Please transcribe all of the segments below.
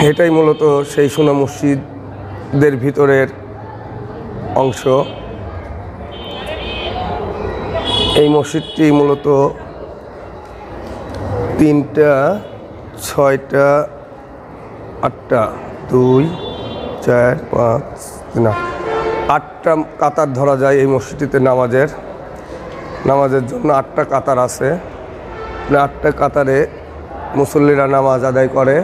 এটাই মূলত সেই সোনা মসজিদের ভিতরের অংশ। এই মসজিদটি মূলত 3টা 6টা 8টা 2 4 5 না 8টা কাতার ধরা যায় এই মসজিদটিতে। নামাজের জন্য 8টা কাতার আছে। 8টা কাতারে মুসল্লিরা নামাজ আদায় করে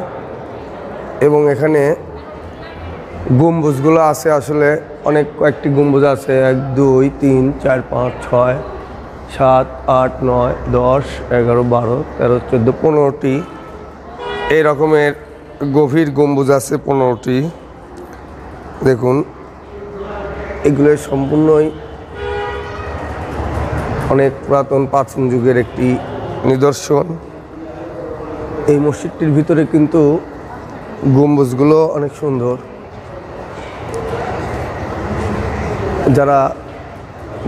এবং এখানে গম্বুজগুলো আছে, আসলে কয়েকটি গম্বুজ আছে, 1 2 3 4 5 6 7 8 9 10 11 12 13 14 15টি এই রকমের গভীর গম্বুজ আছে 15টি। দেখুন, এগুলো সম্পূর্ণই অনেক পুরাতন প্রাচীন যুগের একটি নিদর্শন। এই মসজিদটির ভিতরে কিন্তু গম্বুজগুলো অনেক সুন্দর। যারা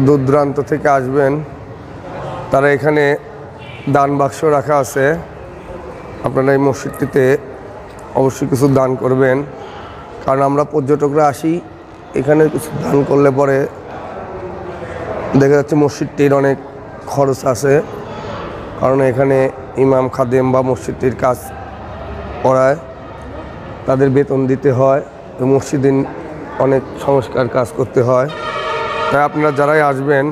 দূর দূরান্ত থেকে আসবেন তারা এখানে দান বাক্স রাখা আছে, আপনারা এই মসজিদটিতে অবশ্যই কিছু দান করবেন, কারণ আমরা পর্যটকরা আসি এখানে কিছু দান করলে পরে দেখা যাচ্ছে মসজিদটির অনেক খরচ আছে, কারণ এখানে ইমাম খাদেম বা মসজিদটির কাজ করায়, তাদের বেতন দিতে হয়, মসজিদে অনেক সংস্কার কাজ করতে হয়। তাই আপনারা যারাই আসবেন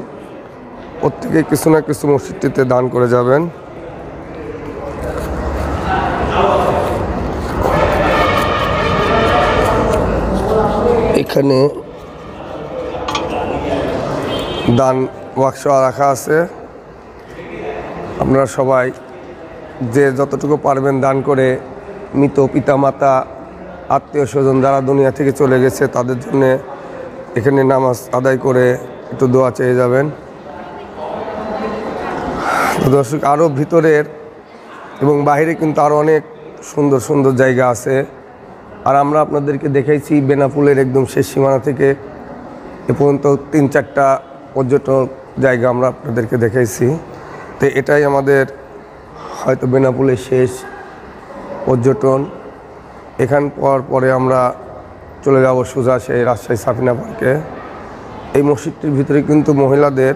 প্রত্যেকে কিছু না কিছু মসজিদটিতে দান করে যাবেন। এখানে দান বাক্স রাখা আছে, আপনারা সবাই যে যতটুকু পারবেন দান করে মৃত পিতামাতা আত্মীয় স্বজন যারা দুনিয়া থেকে চলে গেছে তাদের জন্য এখানে নামাজ আদায় করে একটু দোয়া চেয়ে যাবেন। দর্শক, আরও ভিতরের এবং বাইরে কিন্তু আরও অনেক সুন্দর সুন্দর জায়গা আছে, আর আমরা আপনাদেরকে দেখাইছি বেনাপোলের একদম শেষ সীমানা থেকে এ পর্যন্ত 3-4টা পর্যটক জায়গা আমরা আপনাদেরকে দেখাইছি। তো এটাই আমাদের হয়তো বেনাপোলের শেষ পর্যটন। এখান পরে আমরা চলে যাব সোজা সেই রাজশাহী সাফিনা পার্কে। এই মসজিদটির ভিতরে কিন্তু মহিলাদের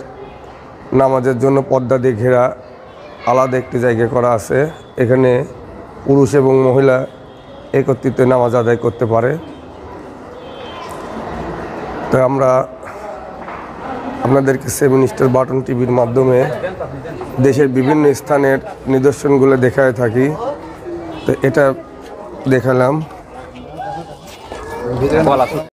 নামাজের জন্য পর্দা দিয়ে ঘেরা আলাদা একটি জায়গা করা আছে, এখানে পুরুষ এবং মহিলা একত্রিত নামাজ আদায় করতে পারে। তো আমরা আপনাদেরকে 7 স্টার বাটন টিভির মাধ্যমে দেশের বিভিন্ন স্থানের নিদর্শনগুলো দেখায় থাকি। তো এটা দেখালাম।